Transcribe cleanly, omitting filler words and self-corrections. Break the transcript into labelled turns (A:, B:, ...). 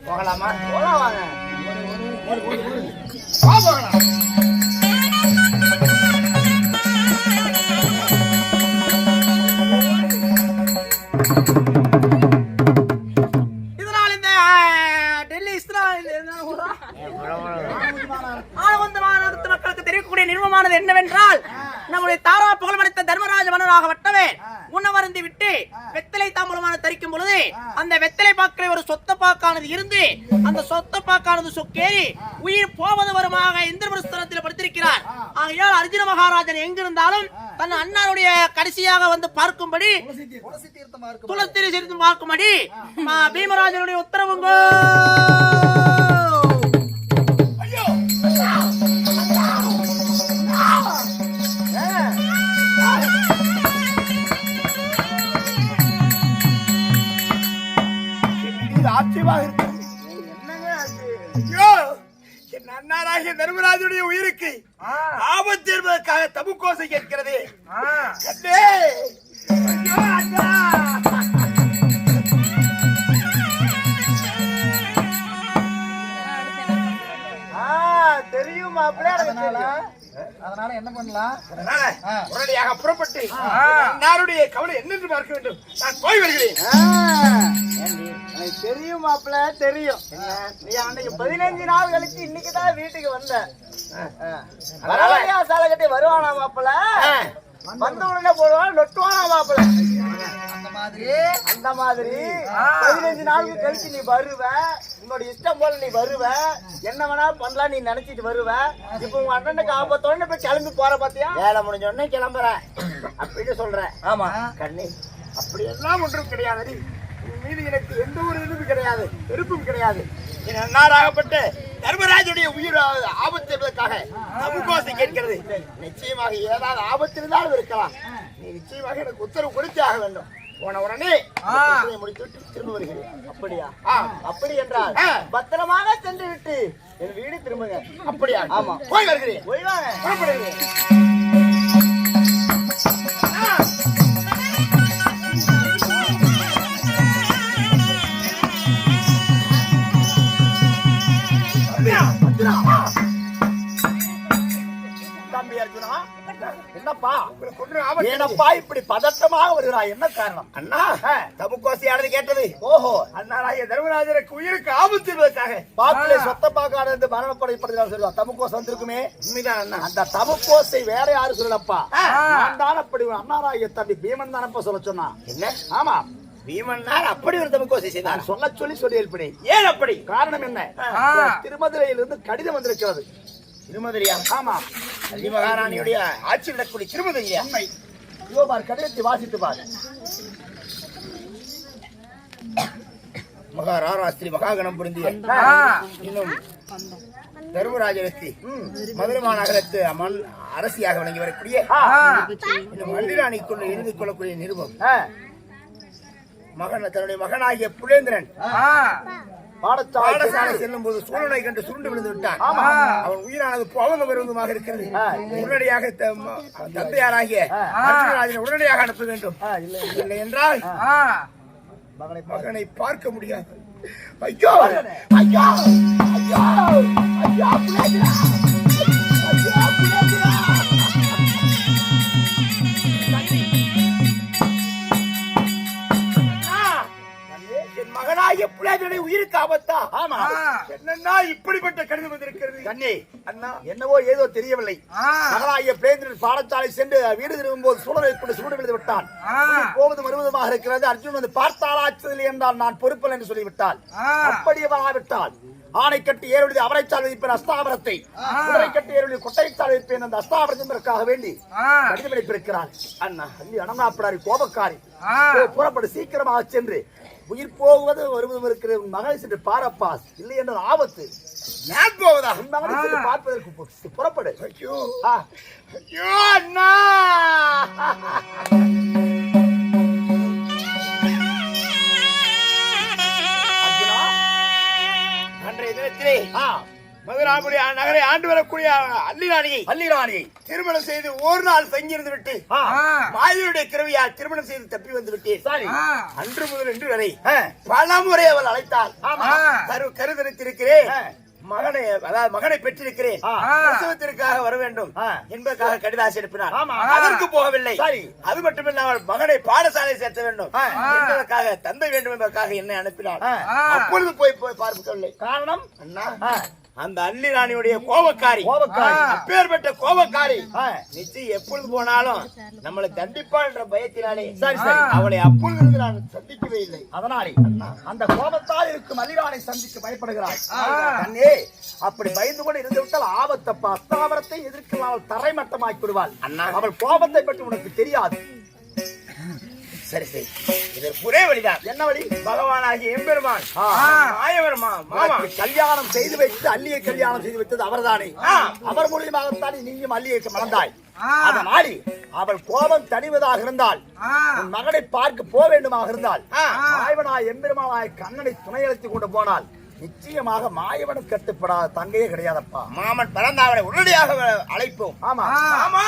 A: போகலாமா?
B: போலாம் வாங்க.
A: போகலாம்.
B: இதனால் இந்த டெல்லி மக்களுக்கு தெரியக்கூடிய நிறுவனமானது என்னவென்றால் நம்முடைய தாரா புகழ்மடைத்த தர்மராஜ மன்னராக வட்டவே உணவருந்தி விட்டு வெத்தலை தாம்பூலமான தரிக்கும் பொழுது அந்த வெத்தலை பாக்கிலே ஒரு சொத்த பாக்கானது இருந்து அந்த சொத்த பாக்கானது சொக்கேறி உயிர் போவது வருமாக இந்திரபிரஸ்தலத்தில் படுத்திருக்கிறார். ஆகையால் அர்ஜுன மகாராஜன் எங்கிருந்தாலும் தன் அண்ணனுடைய கடைசியாக வந்து பார்க்கும்படி துளசி தீர்த்தம் பார்க்கும்படி பீமராஜனுடைய உத்தரவுங்க.
A: அண்ணாராகிய தர்மராஜனுடைய உயிருக்கு ஆபத்து என்பதற்காக தபுக்கோசை கேட்கிறது.
B: தெரியும். அதனால என்ன பண்ணலாம்?
A: உடனடியாக புறப்பட்டு அன்னாருடைய கவலை என்னென்று பார்க்க வேண்டும். நான் போய் வருகிறேன்.
B: எனக்கு தெரியும் மாப்பிள்ள, தெரியும். நீ அன்னைக்கு 15 நாள் கழிச்சு இன்னைக்குதான் வீட்டுக்கு வந்த. சாலை கட்டி வருவானா மாப்பிள்ள? வந்த உடனே போடுவான், நொட்டுவானா மாப்பிள்ள? அந்த மாதிரி 15 நாளுக்கு கழிச்சு நீ வருவ. உன்னோட இஷ்டம் போல நீ வருவ. என்ன வேணா பண்ணலாம் நீ நினைச்சிட்டு வருவ. இப்ப உங்க அண்ணனுக்கு ஆபத்தோட போய் கிளம்பி போற பாத்தியா? வேலை முடிஞ்ச உடனே கிளம்புற அப்படின்னு சொல்ற. ஆமா கண்ணி,
A: அப்படி எல்லாம் ஒன்றும் கிடையாது. மீது எனக்கு எந்த ஒரு இதுவும் கிடையாது, வெறுப்பும் கிடையாது. என் அன்னாராகப்பட்ட தர்மராஜனுடைய உயிர் ஆபத்து என்பதற்காக தபுக்கோசை கேட்கிறது. நிச்சயமாக ஏதாவது ஆபத்து இருந்தாலும் இருக்கலாம். நீ நிச்சயமாக எனக்கு உத்தரவு கொடுத்தே ஆக வேண்டும். போன உடனே முடித்துவிட்டு திரும்ப வருகிறேன்.
B: அப்படியா? அப்படி என்றால் பத்திரமாக சென்று விட்டு என் வீடு திரும்புங்க.
A: அப்படியா?
B: ஆமா,
A: போய் வருகிறேன்.
B: போய் வாங்க.
A: புறப்படுகிறேன்.
B: என்னப்பா என்னப்பா இப்படி பதட்டமாக வருகிறாய்? என்ன காரணம்?
A: அண்ணா தபுக்கோசையானது கேட்டது.
B: ஓஹோ,
A: அண்ணாராய தர்மராஜருக்கு உயிருக்கு ஆபத்து என்பதற்காக
B: பாக்கிலே சொத்த பாக்காடு மரணப்படைப்படுகிறார் சொல்லுவா. தபுக்கோசை வந்திருக்குமே.
A: உண்மைதான் அண்ணா.
B: அந்த தபுக்கோசை வேற யாரு சொல்லப்பா? நான் தான் அப்படி அண்ணாராய தம்பி பீமன் தானப்பா சொல்ல சொன்னா.
A: என்ன?
B: ஆமா,
A: பீமன்னார் அப்படி ஒரு தபுக்கோசை செய்தார்.
B: சொல்லி எழுப்பினேன்.
A: ஏன் அப்படி?
B: காரணம் என்ன? திருமதுரையிலிருந்து கடிதம் வந்திருக்கிறது.
A: திருமதுரையா?
B: ஆமா,
A: அள்ளி மகாராணியுடைய ஆட்சி நடக்கூடிய திருமதுரையா?
B: பார், கடிதத்தை வாசித்து பாரு.
A: மகாராஷ்டிரி மகாகணம் பொருந்திய இன்னும் தர்மராஜனுக்கு மதுரை மாநகரத்து அரசியாக வழங்கி வரக்கூடிய இந்த மல்லிராணிக்குள்ள எழுதி கொள்ளக்கூடிய நிருபம். தன்னுடைய மகனாகிய புலேந்திரன் பாடசாலை செல்லும் போது சூழலை கண்டு சுருண்டு விழுந்து விட்டான். அவன் உயிரானது பவங்க வருவதுமாக இருக்கிறது. உடனடியாக தந்தையாராகிய அர்ஜுனராஜனை உடனடியாக அனுப்ப வேண்டும். இல்லை என்றால் மகனை பார்க்க முடியாது. ஐயோ ஐயோ ஐயோ ஐயோ மகனாகிய புலேந்திரனை உயிருக்கு ஆபத்தா? ஆமா. என்னன்னா இப்படிப்பட்ட கடிதம் வந்திருக்கிறது. கண்ணே அண்ணா, என்னவோ ஏதோ தெரியவில்லை. மகனாகிய புலேந்திரன் பாடசாலை சென்று வீடு திரும்பும் போது சூழலை கொண்டு சூடு விழுந்து விட்டான். போவது வருவதுமாக இருக்கிறது. அர்ஜுன் வந்து பார்த்தாலாச்சதில்லை என்றால் நான் பொறுப்பல் என்று சொல்லிவிட்டால், அப்படியே வராவிட்டால் ஆணை கட்டி ஏறுவது அவரைச்சால் வைப்பேன் அஸ்தாபரத்தை, குதிரை கட்டி ஏறுவது கொட்டைச்சால் வைப்பேன் அந்த அஸ்தாபரத்திற்காக வேண்டி கடிதம் அனுப்பியிருக்கிறார். அண்ணா அண்ணாப்படாரி கோபக்காரி, புறப்படு, சீக்கிரமாக சென்று உயிர் போவது வருவதும் இருக்கிற மகளை சென்று பாரப்பா. இல்லை என்ற ஆபத்து. நான் போவதா? மகளை சென்று பார்ப்பதற்கு புறப்படு. ஐயோ ஐயோ அண்ணா. அன்றைய தினத்திலே மதுரா அப்படி நகரை ஆண்டு வரக்கூடிய அல்லிராணியை திருமணம் செய்து ஒரு நாள் தங்கியிருந்து விட்டு மாயனுடைய கிரவியால் திருமணம் செய்து தப்பி வந்து விட்டேன். சரி, அன்று முதல் இன்று வரை பல முறை அவள் அழைத்தாள். கருதரித்திருக்கிறேன், மகனை, அதாவது மகனை பெற்றிருக்கிறேன், பிரசவத்திற்காக வர வேண்டும் என்பதற்காக கடிதாசி அனுப்பினார். அதற்கு போகவில்லை. அது மட்டுமில்லாமல் மகனை பாடசாலை சேர்த்த வேண்டும் என்பதற்காக, தந்தை வேண்டும் என்பதற்காக என்னை அனுப்பினார். அப்பொழுது போய் பார்க்கவில்லை. காரணம் அண்ணா, அந்த அல்லி ராணியுடைய கோபக்காரி, அப்பேற்பட்ட கோபக்காரி நிச்சயம் எப்பொழுது போனாலும் நம்மளை தண்டிப்பாள் என்ற பயத்தினாலே அவளை அப்பொழுது நான் சந்திக்கவே இல்லை. அதனாலே அந்த கோபத்தால் இருக்கும் அல்லிராணை சந்திக்க பயப்படுகிறாள். அண்ணே, அப்படி பயந்து கொண்டு இருந்து விட்டால் ஆபத்தப்பா, அஸ்தாவரத்தை எதிர்க்கலாம், தரைமட்டமாக்கி விடுவாள். அவள் கோபத்தை பற்றி உனக்கு தெரியாது. சரி சரி, இதற்கு ஒரே வழிதான். என்ன வழி? பகவானாகிய எம்பெருமான் கல்யாணம் செய்து வைத்து அல்லியை கல்யாணம் செய்து வைத்தது அவர்தானே. அவர் மூலியமாகத்தானே நீயும் அல்லியை மணந்தாய். அதனால அவள் கோபம் தணிவதாக இருந்தால், உன் மகனை பார்க்க போக வேண்டுமாக இருந்தால், மாயவனாய் எம்பெருமானாய் கண்ணனை துணை அழைத்துக் கொண்டு போனால் நிச்சயமாக மாயவனுக்கு கட்டுப்படாத தங்கையே கிடையாதப்பா. மாமன் பிறந்தாவனை உடனடியாக அழைப்போம். ஆமா ஆமா.